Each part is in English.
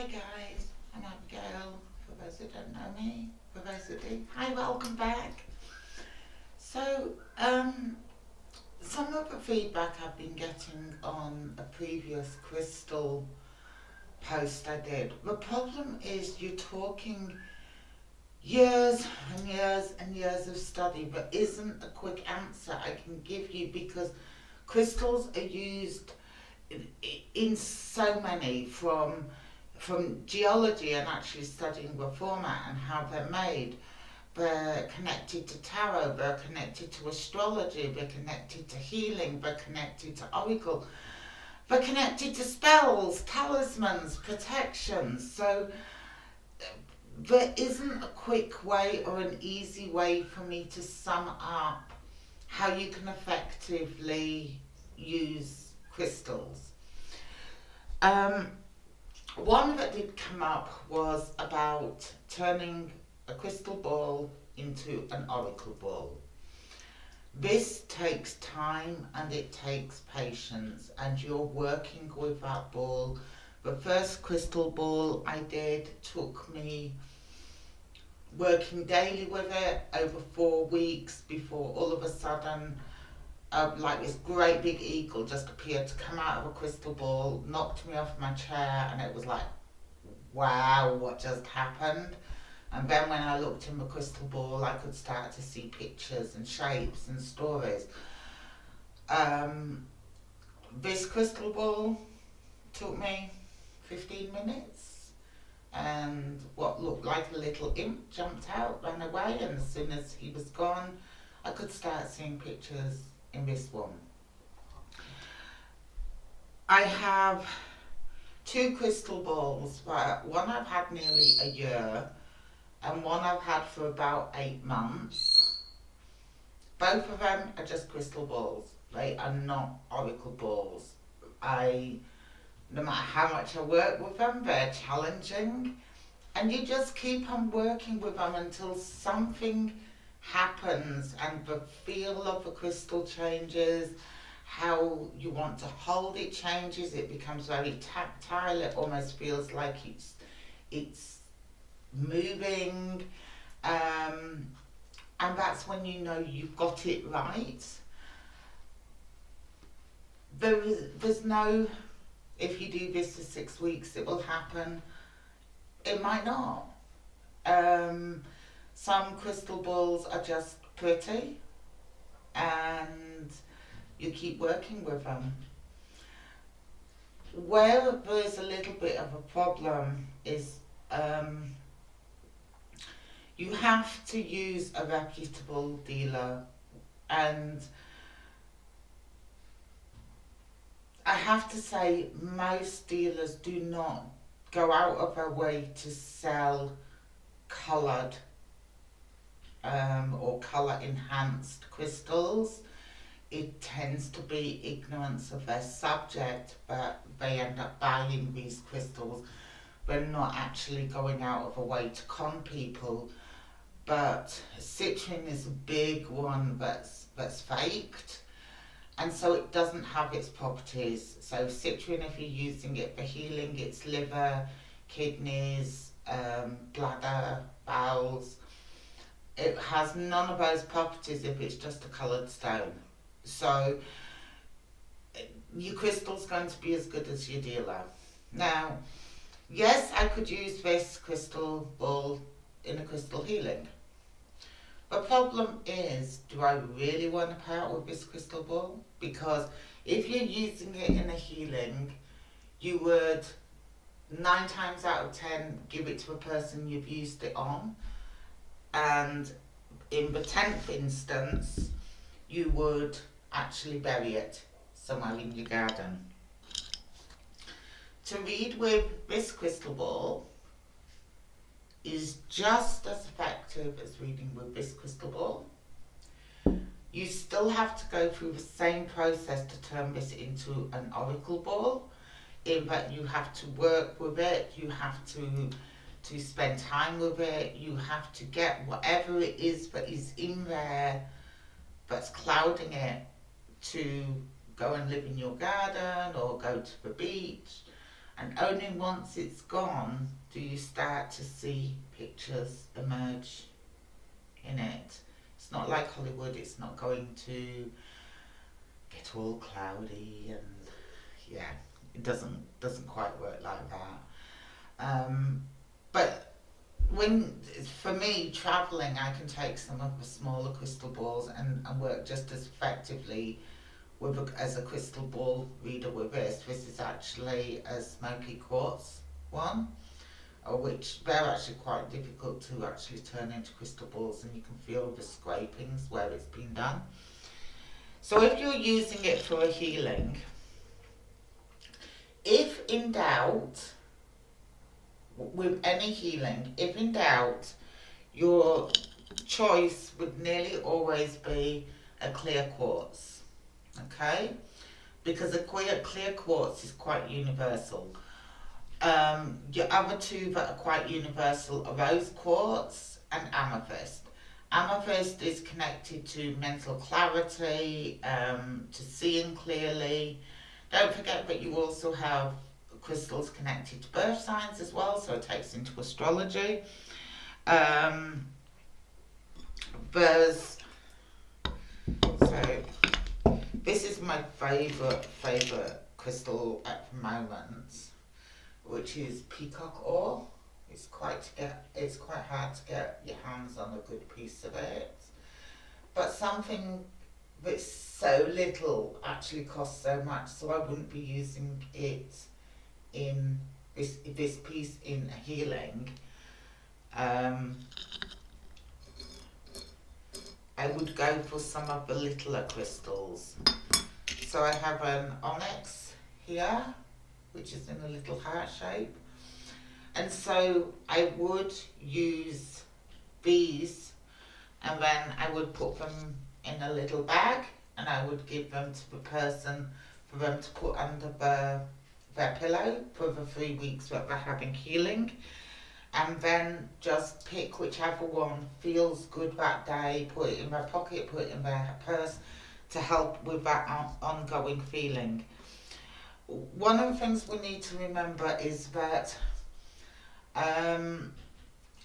guys, I'm Abigail, for those that don't know me, for those that do. Hi, welcome back. So, some of the feedback I've been getting on a previous crystal post I did, the problem is you're talking years and years and years of study, but isn't a quick answer I can give you because crystals are used in so many from geology and actually studying the format and how they're made. They're connected to tarot, they're connected to astrology, they're connected to healing, they're connected to oracle, they're connected to spells, talismans, protections. So there isn't a quick way or an easy way for me to sum up how you can effectively use crystals. Um, One that did come up was about turning a crystal ball into an oracle ball. This takes time and it takes patience, and you're working with that ball. The first crystal ball I did took me working daily with it over 4 weeks before all of a sudden like this great big eagle just appeared to come out of a crystal ball, knocked me off my chair, and it was like, wow, what just happened? And then when I looked in the crystal ball, I could start to see pictures and shapes and stories. Um, this crystal ball took me 15 minutes, and what looked like a little imp jumped out, ran away, and as soon as he was gone, I could start seeing pictures in this one. I have two crystal balls, one I've had nearly a year and one I've had for about 8 months. Both of them are just crystal balls. They are not oracle balls. No matter how much I work with them, they're challenging. And you just keep on working with them until something happens and the feel of the crystal changes, how you want to hold it changes, it becomes very tactile, it almost feels like it's moving, and that's when you know you've got it right. There's no, if you do this for 6 weeks it will happen. It might not. Some crystal balls are just pretty and you keep working with them. Where there's a little bit of a problem is you have to use a reputable dealer, and I have to say most dealers do not go out of their way to sell coloured or colour enhanced crystals. It tends to be ignorance of their subject, but they end up buying these crystals. They're not actually going out of a way to con people. But citrine is a big one that's faked, and so it doesn't have its properties. So citrine, if you're using it for healing, it's liver, kidneys, bladder, bowels. It has none of those properties if it's just a coloured stone. So your crystal's going to be as good as your dealer. Now, yes, I could use this crystal ball in a crystal healing. The problem is, do I really want to pair with this crystal ball? Because if you're using it in a healing, you would 9 times out of 10 give it to a person you've used it on, and in the 10th instance you would actually bury it somewhere in your garden. To read with this crystal ball is just as effective as reading with this crystal ball. You still have to go through the same process to turn this into an oracle ball, in that you have to work with it, you have to spend time with it, you have to get whatever it is that is in there that's clouding it to go and live in your garden or go to the beach. And only once it's gone do you start to see pictures emerge in it. It's not like Hollywood, it's not going to get all cloudy and yeah, it doesn't quite work like that. But when for me traveling, I can take some of the smaller crystal balls and work just as effectively with as a crystal ball reader with this. This is actually a smoky quartz one, which they're actually quite difficult to actually turn into crystal balls, and you can feel the scrapings where it's been done. So if you're using it for a healing, if in doubt, with any healing, if in doubt, your choice would nearly always be a clear quartz, okay? Because a clear quartz is quite universal. Your other two that are quite universal are rose quartz and amethyst. Amethyst is connected to mental clarity, to seeing clearly. Don't forget that you also have crystals connected to birth signs as well, so it takes into astrology. There's so this is my favourite crystal at the moment, which is peacock ore. It's quite hard to get your hands on a good piece of it. But something that's so little actually costs so much, so I wouldn't be using it in this piece in a healing. I would go for some of the littler crystals. So I have an onyx here, which is in a little heart shape. And so I would use these, and then I would put them in a little bag, and I would give them to the person for them to put under their pillow for the 3 weeks that they're having healing. And then just pick whichever one feels good that day, put it in their pocket, put it in their purse to help with that ongoing feeling. One of the things we need to remember is that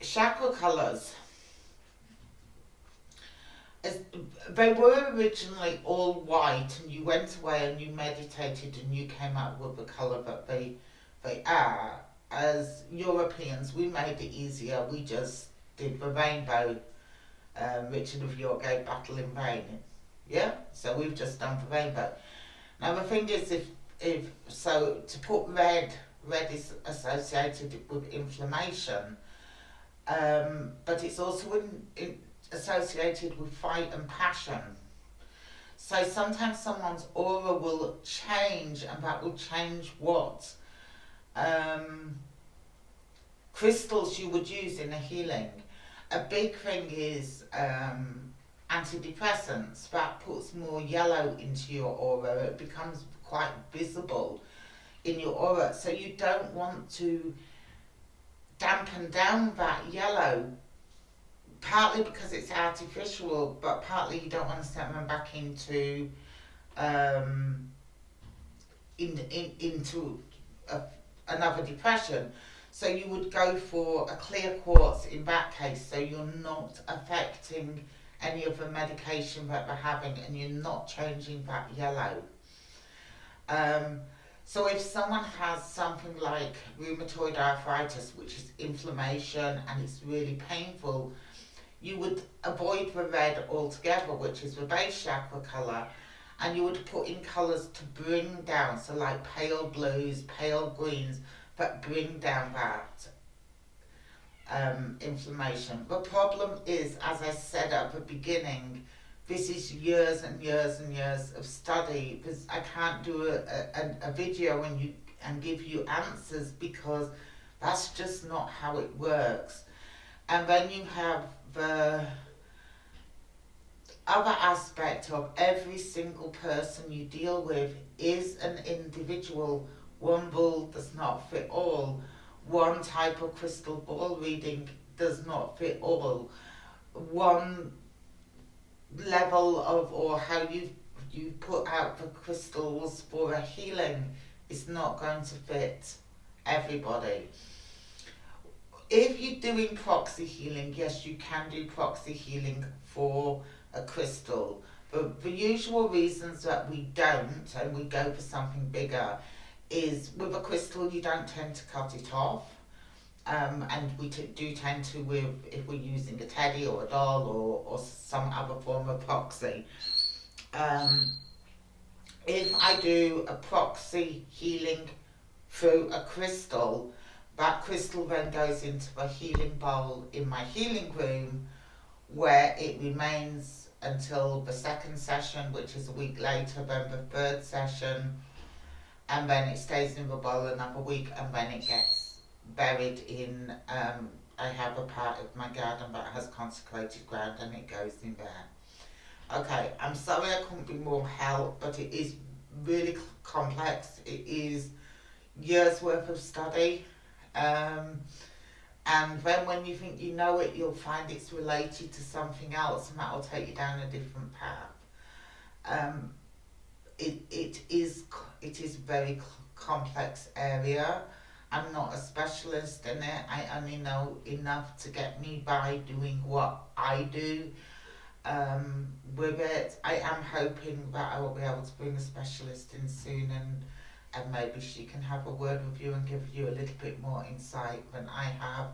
chakra colours, they were originally all white, and you went away and you meditated and you came up with the colour that they are. As Europeans, we made it easier. We just did the rainbow. Richard of York gave battle in vain. Yeah, so we've just done the rainbow. Now the thing is, if so, to put red is associated with inflammation, but it's also associated with fight and passion. So sometimes someone's aura will change, and that will change what crystals you would use in a healing. A big thing is antidepressants. That puts more yellow into your aura. It becomes quite visible in your aura. So you don't want to dampen down that yellow, partly because it's artificial, but partly you don't want to send them back into another depression. So you would go for a clear quartz in that case, so you're not affecting any of the medication that they're having, and you're not changing that yellow. So if someone has something like rheumatoid arthritis, which is inflammation and it's really painful, you would avoid the red altogether, which is the base chakra colour, and you would put in colours to bring down, so like pale blues, pale greens, that bring down that inflammation. The problem is, as I said at the beginning, this is years and years and years of study. Because I can't do a video and give you answers, because that's just not how it works. And then you have the other aspect of every single person you deal with is an individual. One ball does not fit all. One type of crystal ball reading does not fit all. One level of, or how you put out the crystals for a healing is not going to fit everybody. If you're doing proxy healing, yes, you can do proxy healing for a crystal. But the usual reasons that we don't and we go for something bigger is with a crystal you don't tend to cut it off. And we do tend to with if we're using a teddy or a doll or some other form of proxy. Um, if I do a proxy healing through a crystal, that crystal then goes into a healing bowl in my healing room where it remains until the second session, which is a week later, then the third session, and then it stays in the bowl another week, and then it gets buried in. I have a part of my garden that has consecrated ground, and it goes in there. Okay, I'm sorry I couldn't be more help, but it is really complex. It is years worth of study. Um, and then when you think you know it, you'll find it's related to something else, and that will take you down a different path. Um, it is very complex area. I'm not a specialist in it. I only know enough to get me by doing what I do. With it, I am hoping that I will be able to bring a specialist in soon, and maybe she can have a word with you and give you a little bit more insight than I have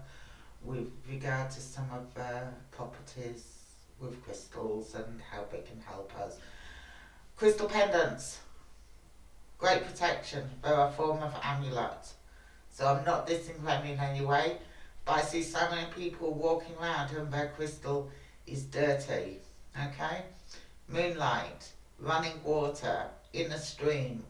with regard to some of the properties with crystals and how they can help us. Crystal pendants, great protection. They're a form of amulet. So I'm not dissing them in any way, but I see so many people walking around and their crystal is dirty. Okay? Moonlight, running water, in a stream.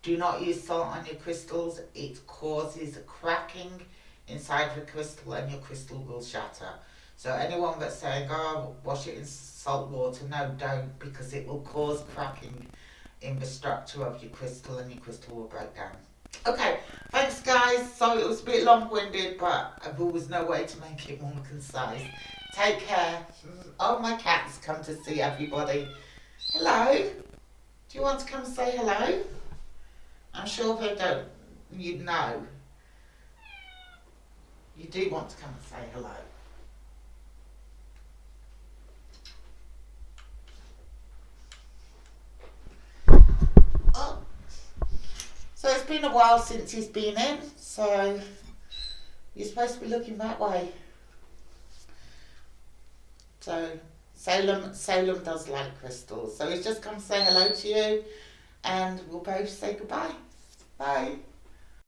Do not use salt on your crystals. It causes cracking inside the crystal and your crystal will shatter. So anyone that's saying, oh, wash it in salt water, no, don't, because it will cause cracking in the structure of your crystal and your crystal will break down. Okay, thanks guys. Sorry it was a bit long-winded, but there was no way to make it more concise. Take care. Oh, my cat's come to see everybody. Hello? Do you want to come and say hello? I'm sure they don't. You know. You do want to come and say hello. Oh. So it's been a while since he's been in, so you're supposed to be looking that way. So Salem does like crystals. So he's just come to say hello to you and we'll both say goodbye. Bye.